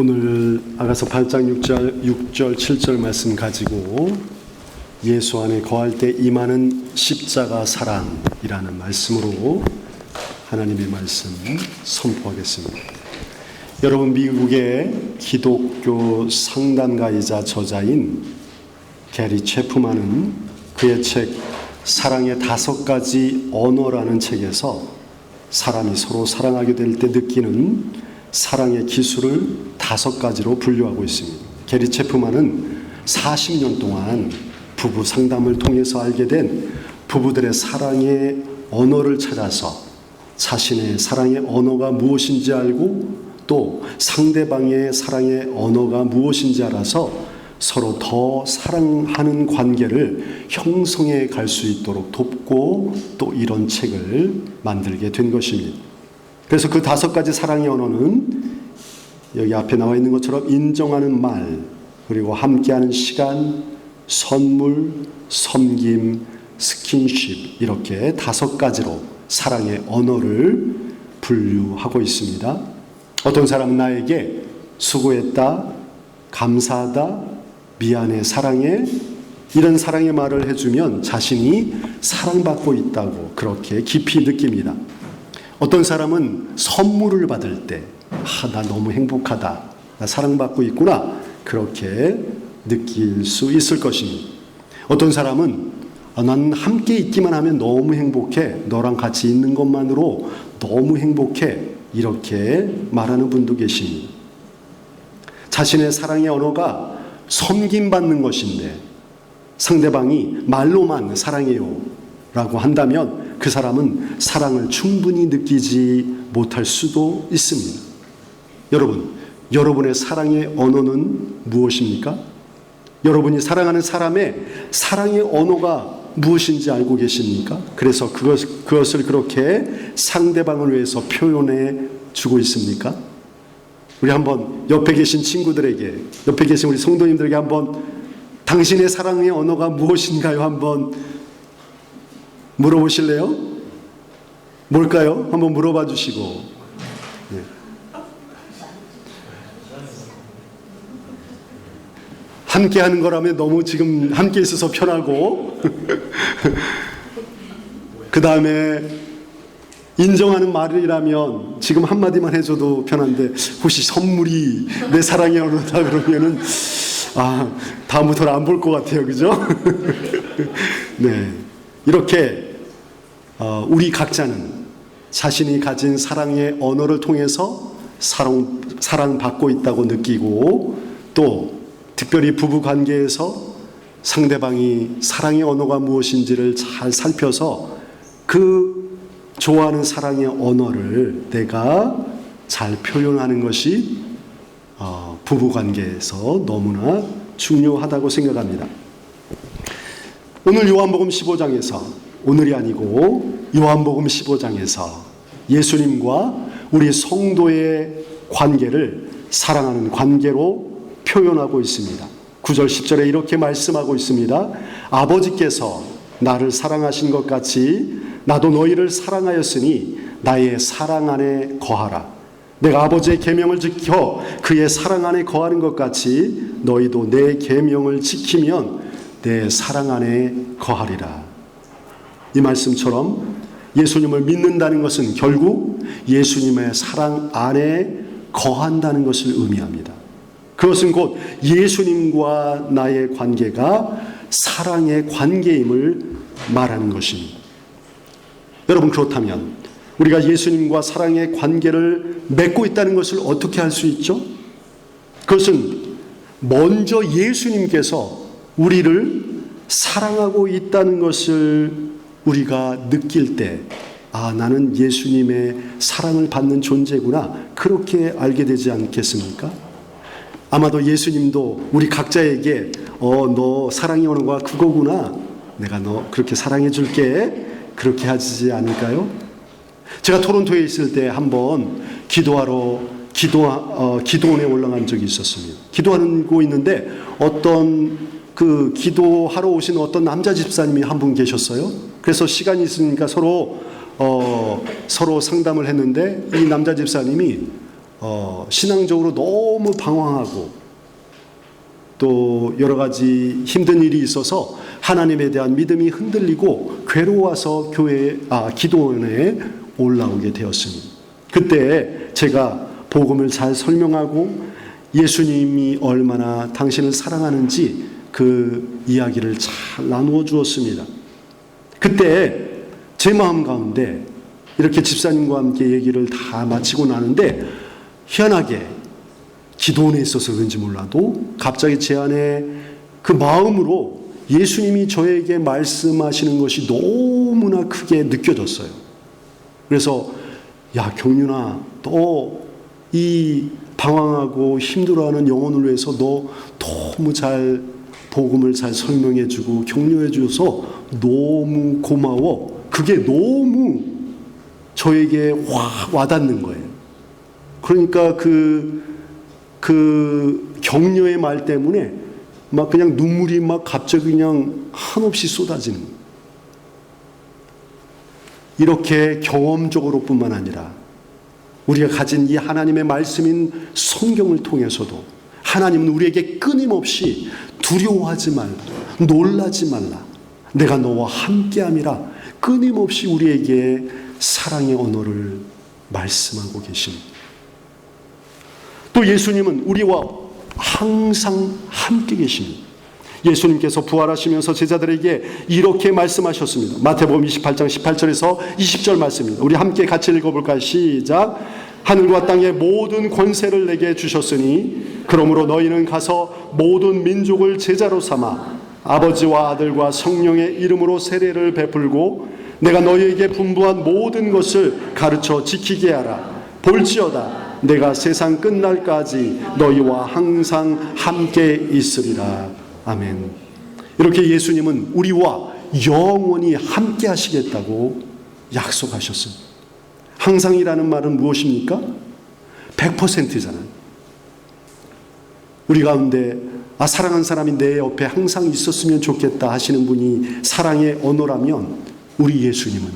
오늘 아가서 8장 6절 7절 말씀 가지고 예수 안에 거할 때 임하는 십자가 사랑이라는 말씀으로 하나님의 말씀 선포하겠습니다. 여러분, 미국의 기독교 상담가이자 저자인 게리 체프만은 그의 책 사랑의 5가지 언어라는 책에서 사람이 서로 사랑하게 될 때 느끼는 사랑의 기술을 5가지로 분류하고 있습니다. 게리 체프만은 40년 동안 부부 상담을 통해서 알게 된 부부들의 사랑의 언어를 찾아서 자신의 사랑의 언어가 무엇인지 알고 또 상대방의 사랑의 언어가 무엇인지 알아서 서로 더 사랑하는 관계를 형성해 갈 수 있도록 돕고 또 이런 책을 만들게 된 것입니다. 그래서 그 5가지 사랑의 언어는 여기 앞에 나와 있는 것처럼 인정하는 말, 그리고 함께하는 시간, 선물, 섬김, 스킨십, 이렇게 5가지로 사랑의 언어를 분류하고 있습니다. 어떤 사람은 나에게 수고했다, 감사하다, 미안해, 사랑해, 이런 사랑의 말을 해주면 자신이 사랑받고 있다고 그렇게 깊이 느낍니다. 어떤 사람은 선물을 받을 때 나 너무 행복하다, 나 사랑받고 있구나, 그렇게 느낄 수 있을 것입니다. 어떤 사람은 난 함께 있기만 하면 너무 행복해, 너랑 같이 있는 것만으로 너무 행복해, 이렇게 말하는 분도 계십니다. 자신의 사랑의 언어가 섬김받는 것인데 상대방이 말로만 사랑해요 라고 한다면 그 사람은 사랑을 충분히 느끼지 못할 수도 있습니다. 여러분, 여러분의 사랑의 언어는 무엇입니까? 여러분이 사랑하는 사람의 사랑의 언어가 무엇인지 알고 계십니까? 그래서 그것을 그렇게 상대방을 위해서 표현해 주고 있습니까? 우리 한번 옆에 계신 친구들에게, 옆에 계신 우리 성도님들에게 한번 당신의 사랑의 언어가 무엇인가요? 한번 물어보실래요? 뭘까요? 한번 물어봐 주시고. 네. 함께 하는 거라면 너무 지금 함께 있어서 편하고 그 다음에 인정하는 말이라면 지금 한마디만 해줘도 편한데 혹시 선물이 내 사랑의 언어다 그러면은 다음부터는 안 볼 것 같아요. 그죠? 네. 이렇게 우리 각자는 자신이 가진 사랑의 언어를 통해서 사랑받고 있다고 느끼고 또 특별히 부부 관계에서 상대방이 사랑의 언어가 무엇인지를 잘 살펴서 그 좋아하는 사랑의 언어를 내가 잘 표현하는 것이 부부 관계에서 너무나 중요하다고 생각합니다. 오늘 요한복음 15장에서, 오늘이 아니고 요한복음 15장에서 예수님과 우리 성도의 관계를 사랑하는 관계로 표현하고 있습니다. 9절 10절에 이렇게 말씀하고 있습니다. 아버지께서 나를 사랑하신 것 같이 나도 너희를 사랑하였으니 나의 사랑 안에 거하라. 내가 아버지의 계명을 지켜 그의 사랑 안에 거하는 것 같이 너희도 내 계명을 지키면 내 사랑 안에 거하리라. 이 말씀처럼 예수님을 믿는다는 것은 결국 예수님의 사랑 안에 거한다는 것을 의미합니다. 그것은 곧 예수님과 나의 관계가 사랑의 관계임을 말하는 것입니다. 여러분, 그렇다면 우리가 예수님과 사랑의 관계를 맺고 있다는 것을 어떻게 알 수 있죠? 그것은 먼저 예수님께서 우리를 사랑하고 있다는 것을 우리가 느낄 때 나는 예수님의 사랑을 받는 존재구나, 그렇게 알게 되지 않겠습니까? 아마도 예수님도 우리 각자에게 너 사랑의 언어가 그거구나, 내가 너 그렇게 사랑해 줄게, 그렇게 하지 않을까요? 제가 토론토에 있을 때 한번 기도원에 올라간 적이 있었습니다. 기도하고 있는데 그 기도하러 오신 어떤 남자 집사님이 한 분 계셨어요. 그래서 시간이 있으니까 서로 상담을 했는데 이 남자 집사님이 신앙적으로 너무 방황하고 또 여러 가지 힘든 일이 있어서 하나님에 대한 믿음이 흔들리고 괴로워서 기도원에 올라오게 되었습니다. 그때 제가 복음을 잘 설명하고 예수님이 얼마나 당신을 사랑하는지 그 이야기를 잘 나누어 주었습니다. 그때 제 마음 가운데 이렇게 집사님과 함께 얘기를 다 마치고 나는데 희한하게 기도원에 있어서 그런지 몰라도 갑자기 제 안에 그 마음으로 예수님이 저에게 말씀하시는 것이 너무나 크게 느껴졌어요. 그래서 야 경륜아, 너 이 방황하고 힘들어하는 영혼을 위해서 너 너무 잘 복음을 잘 설명해 주고 격려해 줘서 너무 고마워. 그게 너무 저에게 와닿는 거예요. 그러니까 그 격려의 말 때문에 막 그냥 눈물이 막 갑자기 그냥 한없이 쏟아지는 거예요. 이렇게 경험적으로 뿐만 아니라 우리가 가진 이 하나님의 말씀인 성경을 통해서도 하나님은 우리에게 끊임없이 두려워하지 말라, 놀라지 말라, 내가 너와 함께함이라 끊임없이 우리에게 사랑의 언어를 말씀하고 계십니다. 또 예수님은 우리와 항상 함께 계십니다. 예수님께서 부활하시면서 제자들에게 이렇게 말씀하셨습니다. 마태복음 28장 18절에서 20절 말씀입니다. 우리 함께 같이 읽어볼까요? 시작. 하늘과 땅의 모든 권세를 내게 주셨으니 그러므로 너희는 가서 모든 민족을 제자로 삼아 아버지와 아들과 성령의 이름으로 세례를 베풀고 내가 너희에게 분부한 모든 것을 가르쳐 지키게 하라. 볼지어다 내가 세상 끝날까지 너희와 항상 함께 있으리라. 아멘. 이렇게 예수님은 우리와 영원히 함께 하시겠다고 약속하셨습니다. 항상이라는 말은 무엇입니까? 100%잖아요. 우리 가운데 사랑하는 사람이 내 옆에 항상 있었으면 좋겠다 하시는 분이 사랑의 언어라면 우리 예수님은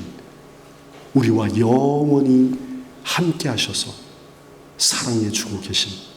우리와 영원히 함께 하셔서 사랑해 주고 계십니다.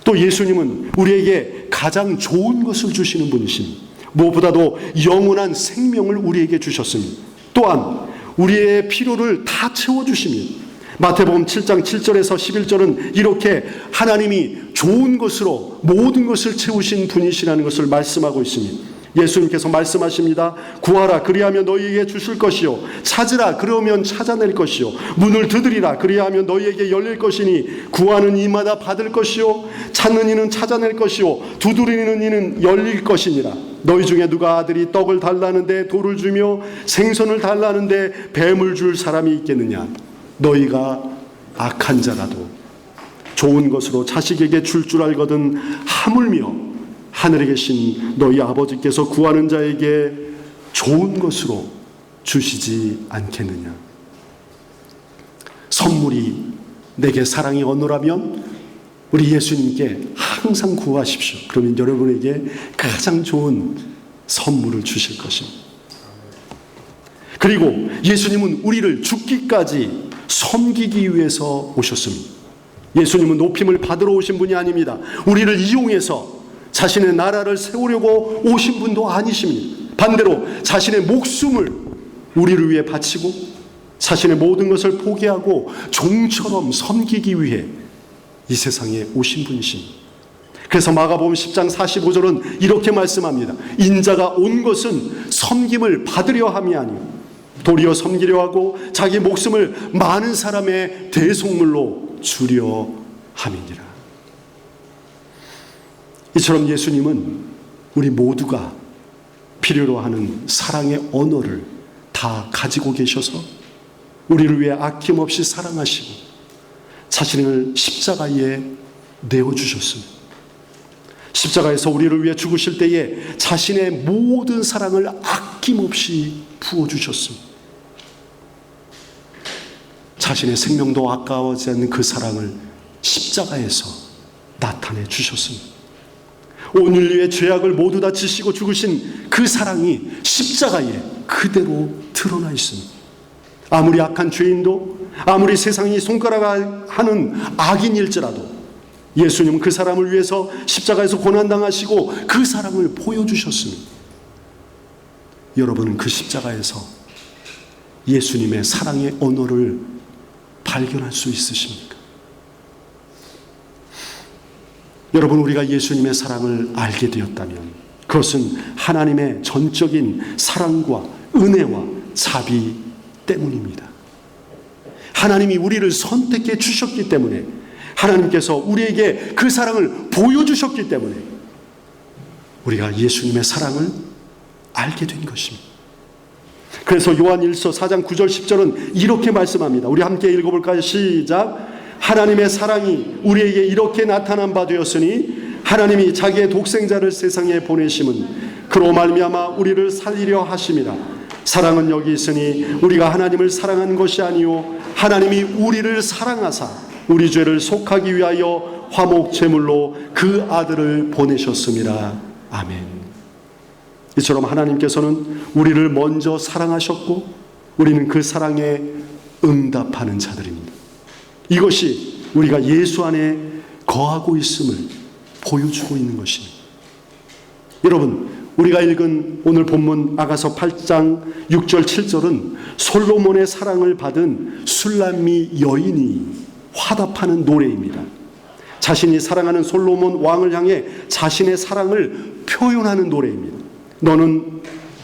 또 예수님은 우리에게 가장 좋은 것을 주시는 분이십니다. 무엇보다도 영원한 생명을 우리에게 주셨습니다. 또한 우리의 필요를 다 채워주십니다. 마태복음 7장 7절에서 11절은 이렇게 하나님이 좋은 것으로 모든 것을 채우신 분이시라는 것을 말씀하고 있습니다. 예수님께서 말씀하십니다. 구하라 그리하면 너희에게 주실 것이요 찾으라 그러면 찾아낼 것이요 문을 두드리라 그리하면 너희에게 열릴 것이니 구하는 이마다 받을 것이요 찾는 이는 찾아낼 것이요 두드리는 이는 열릴 것이니라. 너희 중에 누가 아들이 떡을 달라는데 돌을 주며 생선을 달라는데 뱀을 줄 사람이 있겠느냐. 너희가 악한 자라도 좋은 것으로 자식에게 줄 알거든 하물며 하늘에 계신 너희 아버지께서 구하는 자에게 좋은 것으로 주시지 않겠느냐. 선물이 내게 사랑의 언어라면 우리 예수님께 항상 구하십시오. 그러면 여러분에게 가장 좋은 선물을 주실 것입니다. 그리고 예수님은 우리를 죽기까지 섬기기 위해서 오셨습니다. 예수님은 높임을 받으러 오신 분이 아닙니다. 우리를 이용해서 자신의 나라를 세우려고 오신 분도 아니십니다. 반대로 자신의 목숨을 우리를 위해 바치고 자신의 모든 것을 포기하고 종처럼 섬기기 위해 이 세상에 오신 분이십니다. 그래서 마가복음 10장 45절은 이렇게 말씀합니다. 인자가 온 것은 섬김을 받으려 함이 아니요 도리어 섬기려 하고 자기 목숨을 많은 사람의 대속물로 주려 함이니라. 이처럼 예수님은 우리 모두가 필요로 하는 사랑의 언어를 다 가지고 계셔서 우리를 위해 아낌없이 사랑하시고 자신을 십자가에 내어주셨습니다. 십자가에서 우리를 위해 죽으실 때에 자신의 모든 사랑을 아낌없이 부어주셨습니다. 자신의 생명도 아까워하지 않는 그 사랑을 십자가에서 나타내 주셨습니다. 온 인류의 죄악을 모두 다 지시고 죽으신 그 사랑이 십자가에 그대로 드러나 있습니다. 아무리 악한 죄인도, 아무리 세상이 손가락하는 악인일지라도 예수님은 그 사람을 위해서 십자가에서 고난당하시고 그 사랑을 보여주셨습니다. 여러분은 그 십자가에서 예수님의 사랑의 언어를 발견할 수 있으십니까? 여러분, 우리가 예수님의 사랑을 알게 되었다면 그것은 하나님의 전적인 사랑과 은혜와 자비 때문입니다. 하나님이 우리를 선택해 주셨기 때문에, 하나님께서 우리에게 그 사랑을 보여주셨기 때문에 우리가 예수님의 사랑을 알게 된 것입니다. 그래서 요한일서 4장 9절 10절은 이렇게 말씀합니다. 우리 함께 읽어볼까요? 시작. 하나님의 사랑이 우리에게 이렇게 나타난 바 되었으니 하나님이 자기의 독생자를 세상에 보내심은 그로 말미암아 우리를 살리려 하심이라. 사랑은 여기 있으니 우리가 하나님을 사랑한 것이 아니요 하나님이 우리를 사랑하사 우리 죄를 속하기 위하여 화목 제물로 그 아들을 보내셨습니다. 아멘. 이처럼 하나님께서는 우리를 먼저 사랑하셨고 우리는 그 사랑에 응답하는 자들입니다. 이것이 우리가 예수 안에 거하고 있음을 보여주고 있는 것입니다. 여러분, 우리가 읽은 오늘 본문 아가서 8장 6절 7절은 솔로몬의 사랑을 받은 술람미 여인이 화답하는 노래입니다. 자신이 사랑하는 솔로몬 왕을 향해 자신의 사랑을 표현하는 노래입니다. 너는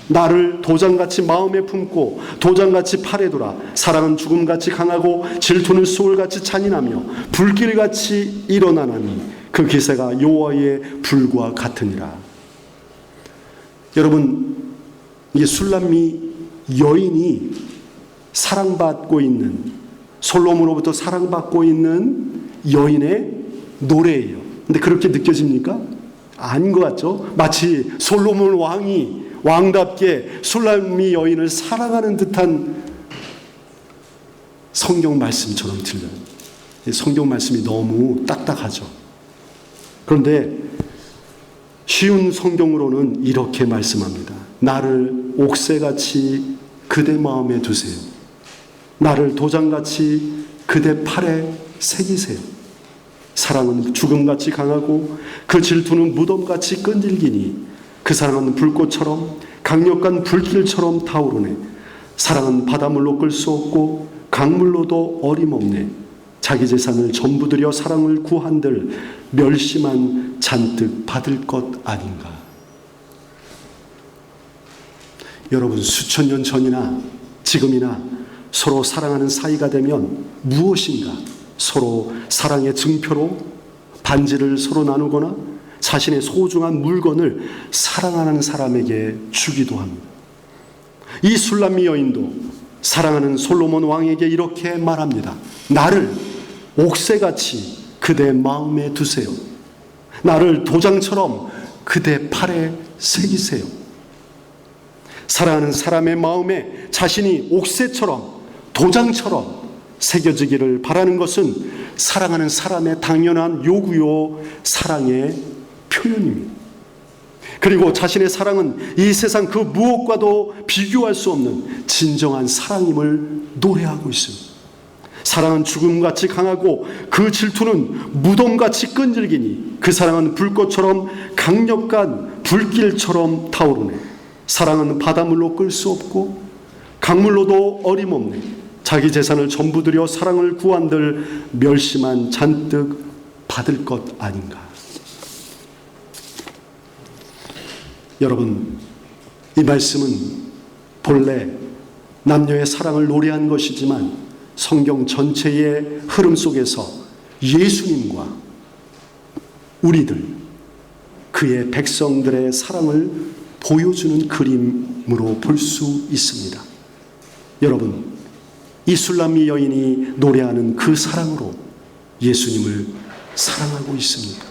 나를 도장같이 마음에 품고 도장같이 팔에 두라. 사랑은 죽음같이 강하고 질투는 소울같이 잔인하며 불길같이 일어나나니 그 기세가 여호와의 불과 같으니라. 여러분, 이게 술람미 여인이 사랑받고 있는, 솔로몬으로부터 사랑받고 있는 여인의 노래예요. 근데 그렇게 느껴집니까? 아닌 것 같죠? 마치 솔로몬 왕이 왕답게 술람미 여인을 사랑하는 듯한 성경 말씀처럼 들려요. 성경 말씀이 너무 딱딱하죠. 그런데 쉬운 성경으로는 이렇게 말씀합니다. 나를 옥새같이 그대 마음에 두세요. 나를 도장같이 그대 팔에 새기세요. 사랑은 죽음같이 강하고 그 질투는 무덤같이 끈질기니 그 사랑은 불꽃처럼 강력한 불길처럼 타오르네. 사랑은 바닷물로 끌 수 없고 강물로도 어림없네. 자기 재산을 전부 들여 사랑을 구한들 멸시만 잔뜩 받을 것 아닌가. 여러분, 수천 년 전이나 지금이나 서로 사랑하는 사이가 되면 무엇인가 서로 사랑의 증표로 반지를 서로 나누거나 자신의 소중한 물건을 사랑하는 사람에게 주기도 합니다. 이 술람미 여인도 사랑하는 솔로몬 왕에게 이렇게 말합니다. 나를 옥새같이 그대 마음에 두세요. 나를 도장처럼 그대 팔에 새기세요. 사랑하는 사람의 마음에 자신이 옥새처럼 도장처럼 새겨지기를 바라는 것은 사랑하는 사람의 당연한 요구요 사랑의 표현입니다. 그리고 자신의 사랑은 이 세상 그 무엇과도 비교할 수 없는 진정한 사랑임을 노래하고 있습니다. 사랑은 죽음같이 강하고 그 질투는 무덤같이 끈질기니 그 사랑은 불꽃처럼 강력한 불길처럼 타오르네. 사랑은 바닷물로 끌 수 없고 강물로도 어림없네. 자기 재산을 전부 들여 사랑을 구한들 멸시만 잔뜩 받을 것 아닌가. 여러분, 이 말씀은 본래 남녀의 사랑을 노래한 것이지만 성경 전체의 흐름 속에서 예수님과 우리들, 그의 백성들의 사랑을 보여주는 그림으로 볼 수 있습니다. 여러분, 이 술람미 여인이 노래하는 그 사랑으로 예수님을 사랑하고 있습니다.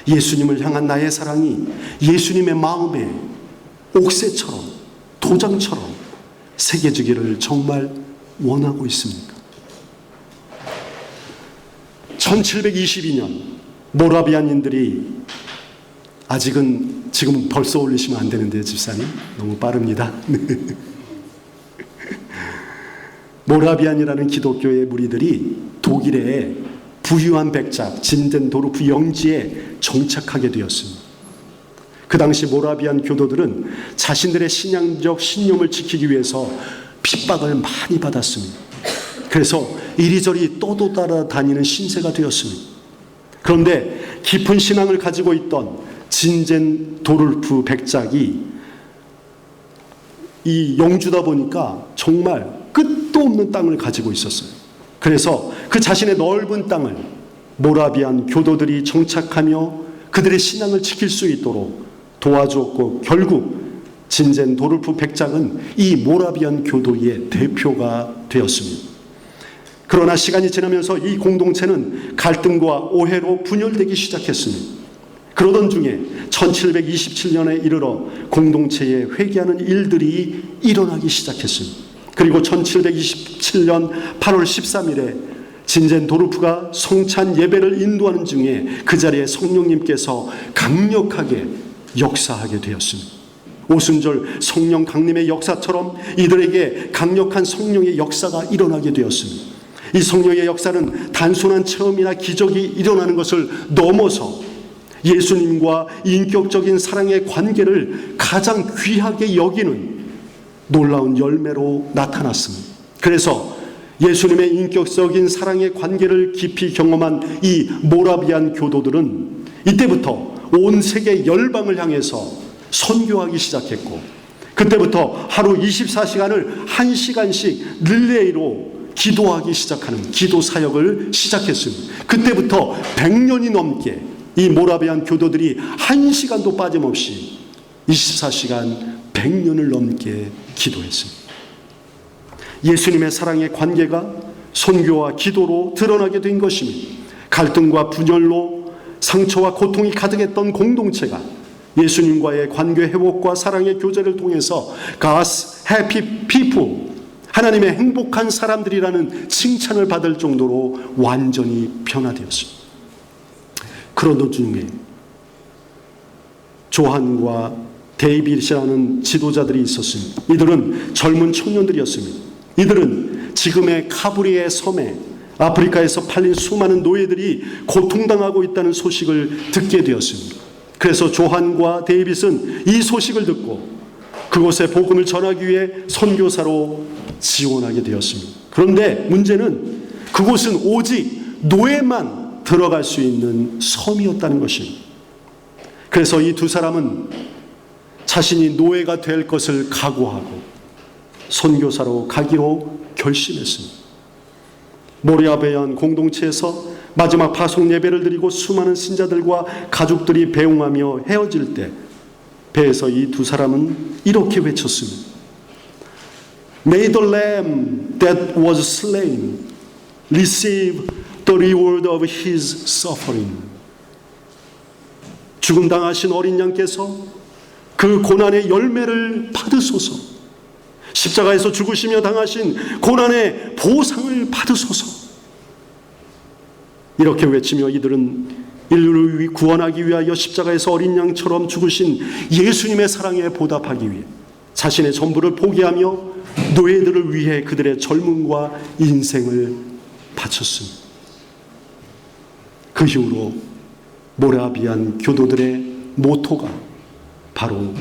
예수님을 향한 나의 사랑이 예수님의 마음에 옥새처럼 도장처럼 새겨지기를 정말 원하고 있습니까? 1722년 모라비안인들이 지금 벌써 올리시면 안 되는데 집사님 너무 빠릅니다. 모라비안이라는 기독교의 무리들이 독일의 부유한 백작 진젠도르프 영지에 정착하게 되었습니다. 그 당시 모라비안 교도들은 자신들의 신앙적 신념을 지키기 위해서 핍박을 많이 받았습니다. 그래서 이리저리 떠돌아다니는 신세가 되었습니다. 그런데 깊은 신앙을 가지고 있던 진젠도르프 백작이 이 영주다 보니까 정말 끝도 없는 땅을 가지고 있었어요. 그래서 그 자신의 넓은 땅을 모라비안 교도들이 정착하며 그들의 신앙을 지킬 수 있도록 도와주었고, 결국 진젠도르프 백작은 이 모라비안 교도의 대표가 되었습니다. 그러나 시간이 지나면서 이 공동체는 갈등과 오해로 분열되기 시작했습니다. 그러던 중에 1727년에 이르러 공동체에 회개하는 일들이 일어나기 시작했습니다. 그리고 1727년 8월 13일에 진젠도르프가 성찬 예배를 인도하는 중에 그 자리에 성령님께서 강력하게 역사하게 되었습니다. 오순절 성령 강림의 역사처럼 이들에게 강력한 성령의 역사가 일어나게 되었습니다. 이 성령의 역사는 단순한 체험이나 기적이 일어나는 것을 넘어서 예수님과 인격적인 사랑의 관계를 가장 귀하게 여기는 놀라운 열매로 나타났습니다. 그래서 예수님의 인격적인 사랑의 관계를 깊이 경험한 이 모라비안 교도들은 이때부터 온 세계 열방을 향해서 선교하기 시작했고, 그때부터 하루 24시간을 1시간씩 릴레이로 기도하기 시작하는 기도 사역을 시작했습니다. 그때부터 100년이 넘게 이 모라비안 교도들이 1시간도 빠짐없이 24시간 100년을 넘게 기도했습니다. 예수님의 사랑의 관계가 선교와 기도로 드러나게 된 것입니다. 갈등과 분열로 상처와 고통이 가득했던 공동체가 예수님과의 관계 회복과 사랑의 교제를 통해서 God's happy people, 하나님의 행복한 사람들이라는 칭찬을 받을 정도로 완전히 변화되었습니다. 그러던 중에 조한과 데이빗이라는 지도자들이 있었습니다. 이들은 젊은 청년들이었습니다. 이들은 지금의 카브리의 섬에 아프리카에서 팔린 수많은 노예들이 고통당하고 있다는 소식을 듣게 되었습니다. 그래서 조한과 데이빗은 이 소식을 듣고 그곳에 복음을 전하기 위해 선교사로 지원하게 되었습니다. 그런데 문제는 그곳은 오직 노예만 들어갈 수 있는 섬이었다는 것입니다. 그래서 이 두 사람은 자신이 노예가 될 것을 각오하고 선교사로 가기로 결심했습니다. 모리아베안 공동체에서 마지막 파송 예배를 드리고 수많은 신자들과 가족들이 배웅하며 헤어질 때 배에서 이 두 사람은 이렇게 외쳤습니다. May the lamb that was slain receive the reward of his suffering. 죽음 당하신 어린 양께서 그 고난의 열매를 받으소서. 십자가에서 죽으시며 당하신 고난의 보상을 받으소서. 이렇게 외치며 이들은 인류를 구원하기 위하여 십자가에서 어린 양처럼 죽으신 예수님의 사랑에 보답하기 위해 자신의 전부를 포기하며 노예들을 위해 그들의 젊음과 인생을 바쳤습니다. 그 이후로 모라비안 교도들의 모토가 바로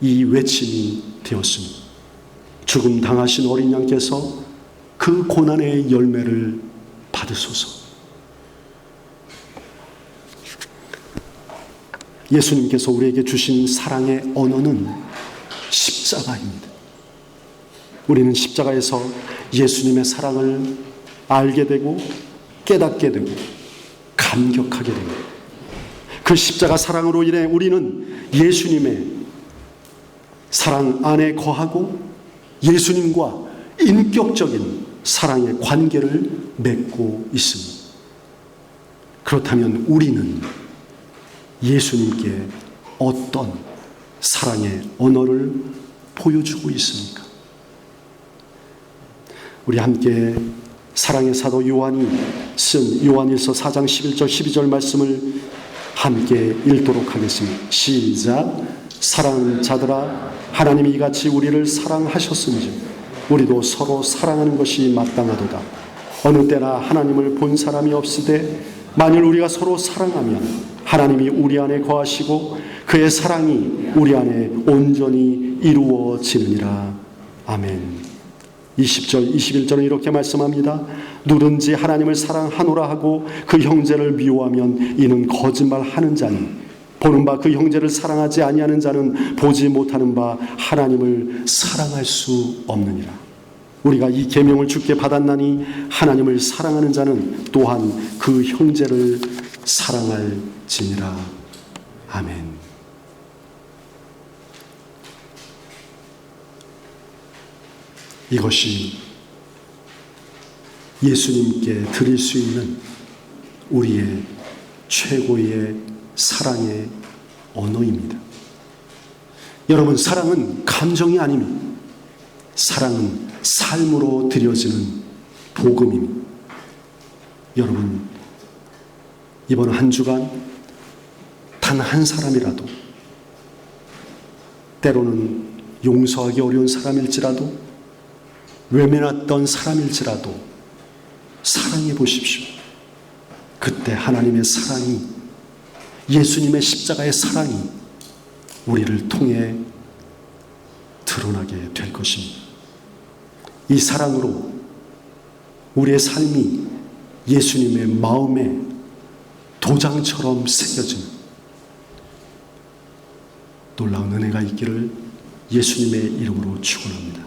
이 외침이 되었습니다. 죽음 당하신 어린 양께서 그 고난의 열매를 받으소서. 예수님께서 우리에게 주신 사랑의 언어는 십자가입니다. 우리는 십자가에서 예수님의 사랑을 알게 되고 깨닫게 되고 감격하게 됩니다. 그 십자가 사랑으로 인해 우리는 예수님의 사랑 안에 거하고 예수님과 인격적인 사랑의 관계를 맺고 있습니다. 그렇다면 우리는 예수님께 어떤 사랑의 언어를 보여주고 있습니까? 우리 함께 사랑의 사도 요한이 쓴 요한일서 4장 11절 12절 말씀을 함께 읽도록 하겠습니다. 시작. 사랑하는 자들아, 하나님이 이같이 우리를 사랑하셨은지 우리도 서로 사랑하는 것이 마땅하도다. 어느 때나 하나님을 본 사람이 없으되 만일 우리가 서로 사랑하면 하나님이 우리 안에 거하시고 그의 사랑이 우리 안에 온전히 이루어지느니라. 아멘. 20절, 21절은 이렇게 말씀합니다. 누든지 하나님을 사랑하노라 하고 그 형제를 미워하면 이는 거짓말하는 자니 보는 바 그 형제를 사랑하지 아니하는 자는 보지 못하는 바 하나님을 사랑할 수 없느니라. 우리가 이 계명을 주께 받았나니 하나님을 사랑하는 자는 또한 그 형제를 사랑할지니라. 아멘. 이것이 예수님께 드릴 수 있는 우리의 최고의 사랑의 언어입니다. 여러분, 사랑은 감정이 아닙니다. 사랑은 삶으로 드려지는 복음입니다. 여러분, 이번 한 주간 단 한 사람이라도, 때로는 용서하기 어려운 사람일지라도, 외면했던 사람일지라도 사랑해 보십시오. 그때 하나님의 사랑이, 예수님의 십자가의 사랑이 우리를 통해 드러나게 될 것입니다. 이 사랑으로 우리의 삶이 예수님의 마음에 도장처럼 새겨지는 놀라운 은혜가 있기를 예수님의 이름으로 축원합니다.